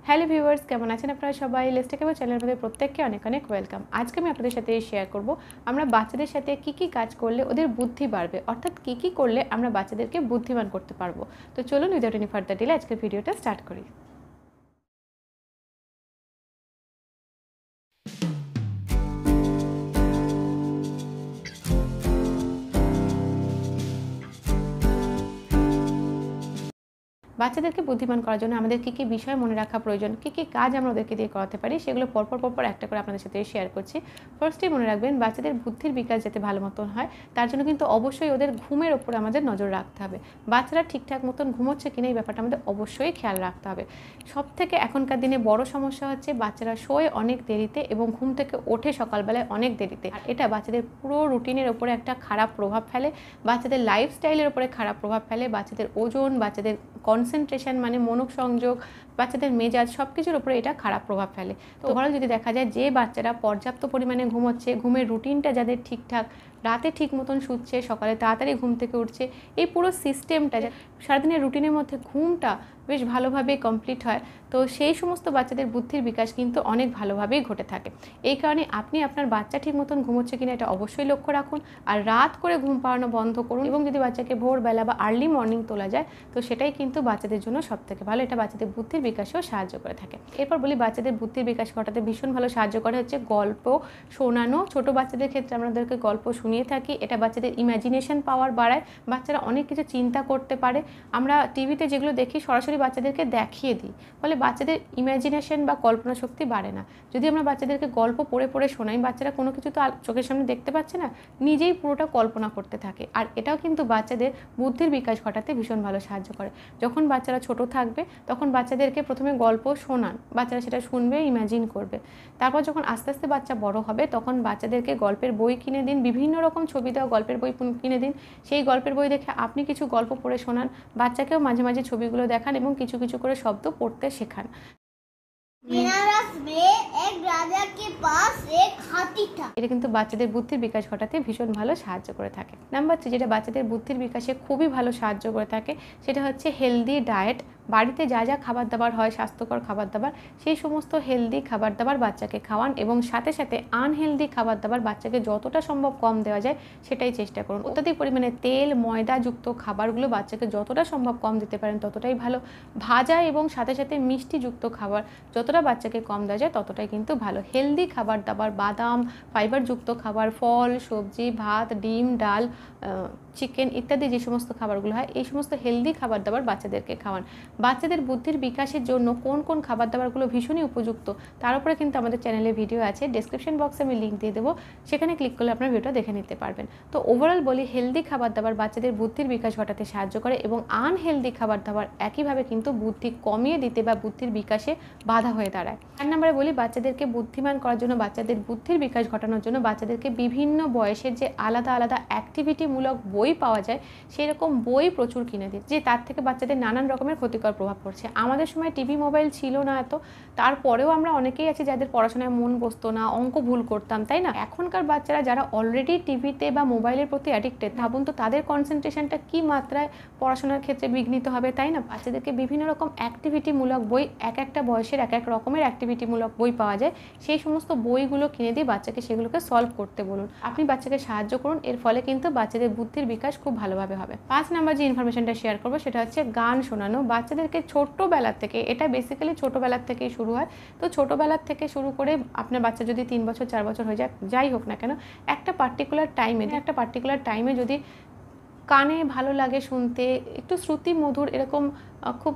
Hello viewers, কেমন আছেন আপনারা সবাই? লেটস টেক অ্যাবাউট চ্যানেলের মধ্যে প্রত্যেককে অনেক অনেক ওয়েলকাম। আজকে আমি আপনাদের সাথে শেয়ার করব আমরা বাচ্চাদের সাথে কী কাজ করলে ওদের বুদ্ধি বাড়বে, অর্থাৎ কী করলে আমরা বাচ্চাদেরকে বুদ্ধিমান করতে পারবো। তো চলুন উইদাউট এনি ফার্দার ডিলে আজকের ভিডিওটা স্টার্ট করি। বাচ্চাদেরকে বুদ্ধিমান করার জন্য আমাদের কী বিষয় মনে রাখা প্রয়োজন, কী কাজ আমরা ওদেরকে দিয়ে করাতে পারি, সেগুলো পরপর একটা করে আপনাদের সাথে শেয়ার করছি। ফার্স্টেই মনে রাখবেন, বাচ্চাদের বুদ্ধির বিকাশ যাতে ভালো মতন হয় তার জন্য কিন্তু অবশ্যই ওদের ঘুমের ওপরে আমাদের নজর রাখতে হবে। বাচ্চারা ঠিকঠাক মতন ঘুমোচ্ছে কিনা এই ব্যাপারটা আমাদের অবশ্যই খেয়াল রাখতে হবে। সবথেকে এখনকার দিনে বড় সমস্যা হচ্ছে বাচ্চারা শোয় অনেক দেরিতে এবং ঘুম থেকে ওঠে সকালবেলায় অনেক দেরিতে। আর এটা বাচ্চাদের পুরো রুটিনের ওপরে একটা খারাপ প্রভাব ফেলে, বাচ্চাদের লাইফস্টাইলের ওপরে খারাপ প্রভাব ফেলে, বাচ্চাদের ওজন, বাচ্চাদের কনসেন্ট্রেশন মানে মনোসংযোগ, বাচ্চাদের মেজাজ সব কিছুর উপরে এটা খারাপ প্রভাব ফেলে। তো ওভারঅল যদি দেখা যায় যে বাচ্চারা পর্যাপ্ত পরিমাণে ঘুমোচ্ছে, ঘুমের রুটিনটা যাদের ঠিকঠাক, রাতে ঠিক মতন শুচ্ছে, সকালে তাড়াতাড়ি ঘুম থেকে উঠছে, এই পুরো সিস্টেমটা সারাদিনের রুটিনের মধ্যে ঘুমটা বেশ ভালোভাবে কমপ্লিট হয়, তো সেই সমস্ত বাচ্চাদের বুদ্ধির বিকাশ কিন্তু অনেক ভালোভাবেই ঘটে থাকে। এই কারণে আপনি আপনার বাচ্চা ঠিক মতন ঘুমোচ্ছে কিনা এটা অবশ্যই লক্ষ্য রাখুন, আর রাত করে ঘুম পাড়ানো বন্ধ করুন। এবং যদি বাচ্চাকে ভোরবেলা বা আর্লি মর্নিং তোলা যায় তো সেটাই কিন্তু বাচ্চাদের জন্য সবথেকে ভালো, এটা বাচ্চাদের বুদ্ধির বিকাশেও সাহায্য করে থাকে। এরপর বলি, বাচ্চাদের বুদ্ধির বিকাশ ঘটাতে ভীষণ ভালো সাহায্য করে হচ্ছে গল্প শোনানো। ছোটো বাচ্চাদের ক্ষেত্রে আমরা ওদেরকে গল্প শুনিয়ে থাকি, এটা বাচ্চাদের ইমাজিনেশন পাওয়ার বাড়ায়, বাচ্চারা অনেক কিছু চিন্তা করতে পারে। আমরা টিভিতে যেগুলো দেখি সরাসরি বাচ্চাদেরকে দেখিয়ে দিই, ফলে বাচ্চাদের ইমাজিনেশন বা কল্পনা শক্তি বাড়ে না। যদি আমরা বাচ্চাদেরকে গল্প পড়ে শোনাই, বাচ্চারা কোনো কিছু তো চোখের সামনে দেখতে পাচ্ছে না, নিজেই পুরোটা কল্পনা করতে থাকে, আর এটাও কিন্তু বাচ্চাদের বুদ্ধির বিকাশ ঘটাতে ভীষণ ভালো সাহায্য করে। যখন বাচ্চারা ছোট থাকবে তখন বাচ্চাদেরকে প্রথমে গল্প শোনান, বাচ্চারা সেটা শুনবে, ইমাজিন করবে। তারপর যখন আস্তে আস্তে বাচ্চা বড় হবে তখন বাচ্চাদেরকে গল্পের বই কিনে দিন, বিভিন্ন রকম ছবি দেওয়া গল্পের বই কিনে দিন। সেই গল্পের বই দেখে আপনি কিছু গল্প পড়ে শোনান, বাচ্চাকেও মাঝে মাঝে ছবিগুলো দেখান এবং কিছু কিছু করে শব্দ পড়তে শেখান। এটা কিন্তু বাচ্চাদের বুদ্ধির বিকাশ ঘটাতে ভীষণ ভালো সাহায্য করে থাকে। নাম্বার 3, যেটা বাচ্চাদের বুদ্ধির বিকাশে খুবই ভালো সাহায্য করে থাকে সেটা হচ্ছে হেলদি ডায়েট। বাড়িতে যা যা খাবার দাবার হয়, স্বাস্থ্যকর খাবার দাবার, সেই সমস্ত হেলদি খাবার দাবার বাচ্চাকে খাওয়ান এবং সাথে সাথে আনহেলদি খাবার দাবার বাচ্চাকে যতটা সম্ভব কম দেওয়া যায় সেটাই চেষ্টা করুন। অত্যাধিক পরিমাণে তেল ময়দাযুক্ত খাবারগুলো বাচ্চাকে যতটা সম্ভব কম দিতে পারেন ততটাই ভালো। ভাজা এবং সাথে সাথে মিষ্টিযুক্ত খাবার যতটা বাচ্চাকে কম দেওয়া যায় ততটাই কিন্তু ভালো। হেলদি খাবার দাবার, বাদাম, ফাইবারযুক্ত খাবার, ফল, সবজি, ভাত, ডিম, ডাল, চিকেন ইত্যাদি যে সমস্ত খাবারগুলো হয়, এই সমস্ত হেলদি খাবার দাবার বাচ্চাদেরকে খাওয়ান। বাচ্চাদের বুদ্ধির বিকাশের জন্য কোন কোন খাবার দাবারগুলো ভীষণই উপযুক্ত তার উপরে কিন্তু আমাদের চ্যানেলে ভিডিও আছে, ডেসক্রিপশন বক্সে আমি লিঙ্ক দিয়ে দেবো, সেখানে ক্লিক করলে আপনার ভিডিওটা দেখে নিতে পারবেন। তো ওভারঅল বলি, হেলদি খাবার দাবার বাচ্চাদের বুদ্ধির বিকাশ ঘটাতে সাহায্য করে এবং আনহেলদি খাবার দাবার একইভাবে কিন্তু বুদ্ধি কমিয়ে দিতে বা বুদ্ধির বিকাশে বাধা হয়ে দাঁড়ায়। 4 নম্বরে বলি, বাচ্চাদেরকে বুদ্ধিমান করার জন্য, বাচ্চাদের বুদ্ধির বিকাশ ঘটানোর জন্য বাচ্চাদেরকে বিভিন্ন বয়সের যে আলাদা আলাদা অ্যাক্টিভিটিমূলক বই পাওয়া যায় সেই রকম বই প্রচুর কিনে দিন, যে তার থেকে বাচ্চাদের নানান রকমের ক্ষতিকর প্রভাব পড়ছে। আমাদের সময় টিভি মোবাইল ছিল না এত, তারপরেও আমরা অনেকেই আছি যাদের পড়াশোনায় মন বসতো না, অঙ্ক ভুল করতাম, তাই না? এখনকার বাচ্চারা যারা অলরেডি টিভিতে বা মোবাইলের প্রতি অ্যাডিক্টেড, ভাবুন তো তাদের কনসেন্ট্রেশনটা কি মাত্রায় পড়াশোনার ক্ষেত্রে বিঘ্নিত হবে, তাই না? বাচ্চাদেরকে বিভিন্ন রকম অ্যাক্টিভিটিমূলক বই, এক একটা বয়সের এক এক রকমের অ্যাক্টিভিটিমূলক বই পাওয়া যায়, সেই সমস্ত বইগুলো কিনে দিয়ে বাচ্চাকে সেগুলোকে সলভ করতে বলুন। আপনি বাচ্চাকে সাহায্য করুন, এর ফলে কিন্তু বাচ্চাদের বুদ্ধির বিকাশ খুব ভালোভাবে হবে। 5 নম্বর যে ইনফরমেশনটা শেয়ার করবো সেটা হচ্ছে গান শোনানো। বাচ্চাদেরকে ছোট্টবেলার থেকে, এটা বেসিক্যালি ছোটোবেলার থেকেই শুরু হয়, তো ছোটোবেলার থেকে শুরু করে আপনার বাচ্চা যদি 3 বছর 4 বছর হয়ে যায়, যাই হোক না কেন, একটা পার্টিকুলার টাইমে যদি কানে ভালো লাগে শুনতে, একটু শ্রুতি মধুর এরকম খুব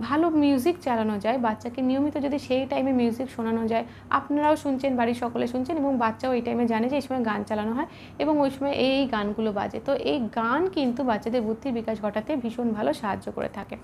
ভালো মিউজিক চালানো যায়, বাচ্চাকে নিয়মিত যদি সেই টাইমে মিউজিক শোনানো যায়, আপনারাও শুনছেন, বাড়ির সকলে শুনছেন এবং বাচ্চাও এই টাইমে জানে যে এই সময় গান চালানো হয় এবং ওই সময় এই গানগুলো বাজে, তো এই গান কিন্তু বাচ্চাদের বুদ্ধির বিকাশ ঘটাতে ভীষণ ভালো সাহায্য করে থাকে।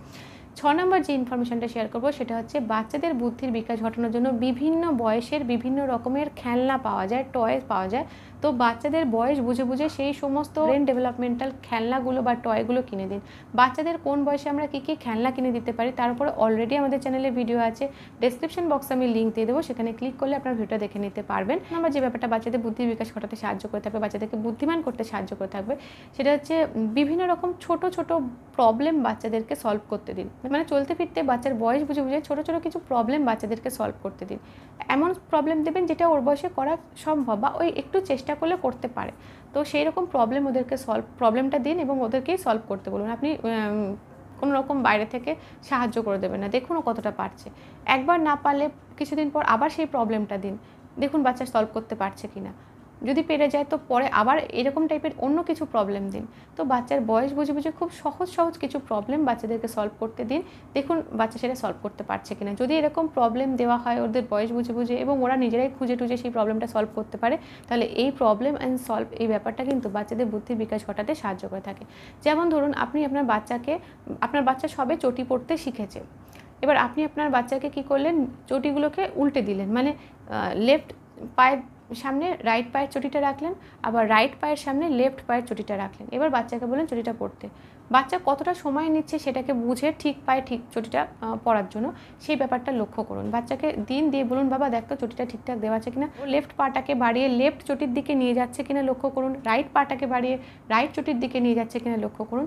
6 নম্বর যে ইনফরমেশনটা শেয়ার করবো সেটা হচ্ছে বাচ্চাদের বুদ্ধির বিকাশ ঘটানোর জন্য বিভিন্ন বয়সের বিভিন্ন রকমের খেলনা পাওয়া যায়, টয়েস পাওয়া যায়, তো বাচ্চাদের বয়স বুঝে বুঝে সেই সমস্ত ব্রেন ডেভেলপমেন্টাল খেলনাগুলো বা টয়গুলো কিনে দিন। বাচ্চাদের কোন বয়সে আমরা কী কী খেলনা কিনে দিতে পারি তার উপরে অলরেডি আমাদের চ্যানেলে ভিডিও আছে, ডেসক্রিপশন বক্সে আমি লিঙ্ক দিয়ে দেবো, সেখানে ক্লিক করলে আপনার ভিডিওটা দেখে নিতে পারবেন। আমরা যে ব্যাপারটা বাচ্চাদের বুদ্ধির বিকাশ ঘটাতে সাহায্য করে থাকবে, বাচ্চাদেরকে বুদ্ধিমান করতে সাহায্য করে থাকবে, সেটা হচ্ছে বিভিন্ন রকম ছোট ছোট প্রবলেম বাচ্চাদেরকে সলভ করতে দিন। মানে চলতে ফিরতে বাচ্চার বয়স বুঝে বুঝে ছোটো ছোটো কিছু প্রবলেম বাচ্চাদেরকে সলভ করতে দিন। এমন প্রবলেম দেবেন যেটা ওর বয়সে করা সম্ভব বা ওই একটু চেষ্টা করলে করতে পারে। তো সেই রকম প্রবলেমটা দিন এবং ওদেরকেই সলভ করতে বলুন। আপনি কোনো রকম বাইরে থেকে সাহায্য করে দেবেন না, দেখুন ও কতটা পারছে। একবার না পারলে কিছুদিন পর আবার সেই প্রবলেমটা দিন, দেখুন বাচ্চা সলভ করতে পারছে কি না। যদি পেরে যায় তো পরে আবার এরকম টাইপের অন্য কিছু প্রবলেম দিন। তো বাচ্চার বয়স বুঝে বুঝে খুব সহজ কিছু প্রবলেম বাচ্চাদেরকে সলভ করতে দিন, দেখুন বাচ্চা সেটা সলভ করতে পারছে কিনা। যদি এরকম প্রবলেম দেওয়া হয় ওদের বয়স বুঝে বুঝে এবং ওরা নিজেরাই খুঁজে টুজে সেই প্রবলেমটা সলভ করতে পারে, তাহলে এই প্রবলেম অ্যান্ড সলভ এই ব্যাপারটা কিন্তু বাচ্চাদের বুদ্ধির বিকাশ ঘটাতে সাহায্য করে থাকে। যেমন ধরুন আপনি আপনার বাচ্চা সবে চটি পড়তে শিখেছে, এবার আপনি আপনার বাচ্চাকে কী করলেন, চটিগুলোকে উল্টে দিলেন, মানে লেফট পায়ের সামনে রাইট পায়ের চটিটা রাখলেন, আবার রাইট পায়ের সামনে লেফট পায়ের চটিটা রাখলেন। এবার বাচ্চাকে বললেন চটিটা পরতে। বাচ্চা কতটা সময় নিচ্ছে সেটাকে বুঝে ঠিক পায়ে ঠিক চটিটা পরার জন্য সেই ব্যাপারটা লক্ষ্য করুন। বাচ্চাকে দিয়ে বলুন, বাবা দেখ তো চটিটা ঠিকঠাক দেওয়া আছে কিনা। ও লেফট পাটাকে বাড়িয়ে লেফট চটির দিকে নিয়ে যাচ্ছে কিনা লক্ষ্য করুন, রাইট পাটাকে বাড়িয়ে রাইট চটির দিকে নিয়ে যাচ্ছে কিনা লক্ষ্য করুন।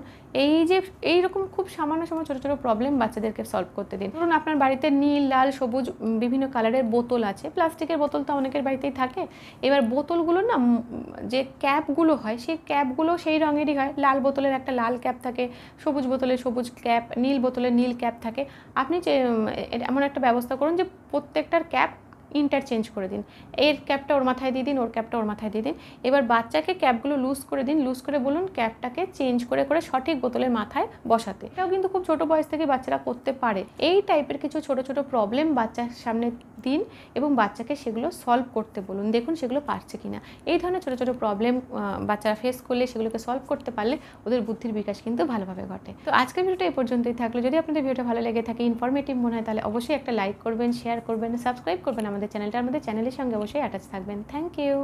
এইরকম খুব সামান্য ছোটো ছোটো প্রবলেম বাচ্চাদেরকে সলভ করতে দিন। ধরুন আপনার বাড়িতে নীল, লাল, সবুজ বিভিন্ন কালারের বোতল আছে, প্লাস্টিকের বোতল তো অনেকের বাড়িতেই থাকে। এবার বোতলগুলো না যে ক্যাপগুলো হয় সেই ক্যাপগুলো সেই রঙেরই হয়। লাল বোতলের একটা লাল ক্যাপ থাকে, সবুজ বোতলে সবুজ ক্যাপ, নীল বোতলে নীল ক্যাপ থাকে। আপনি যে এমন একটা ব্যবস্থা করুন যে প্রত্যেকটার ক্যাপ ইন্টারচেঞ্জ করে দিন, এর ক্যাপটা ওর মাথায় দিয়ে দিন, ওর ক্যাপটা ওর মাথায় দিয়ে দিন। এবার বাচ্চাকে ক্যাপগুলো লুজ করে দিন, লুজ করে বলুন ক্যাপটাকে চেঞ্জ করে সঠিক বোতলের মাথায় বসাতে। এটাও কিন্তু খুব ছোটো বয়স থেকে বাচ্চারা করতে পারে। এই টাইপের কিছু ছোটো ছোটো প্রবলেম বাচ্চার সামনে দিন এবং বাচ্চাকে সেগুলো সলভ করতে বলুন, দেখুন সেগুলো পারছে কিনা। এই ধরনের ছোটো ছোটো প্রবলেম বাচ্চারা ফেস করলে সেগুলোকে সলভ করতে পারলে ওদের বুদ্ধির বিকাশ কিন্তু ভালোভাবে ঘটে। তো আজকের ভিডিওটা এই পর্যন্তই থাকলো। যদি আপনাদের ভিডিওটা ভালো লেগে থাকে, ইনফরমেটিভ মনে হয়, তাহলে অবশ্যই একটা লাইক করবেন, শেয়ার করবেন, সাবস্ক্রাইব করবেন আমাদের চ্যানেলের সঙ্গে অবশ্যই অ্যাটাচ থাকবেন। Thank you.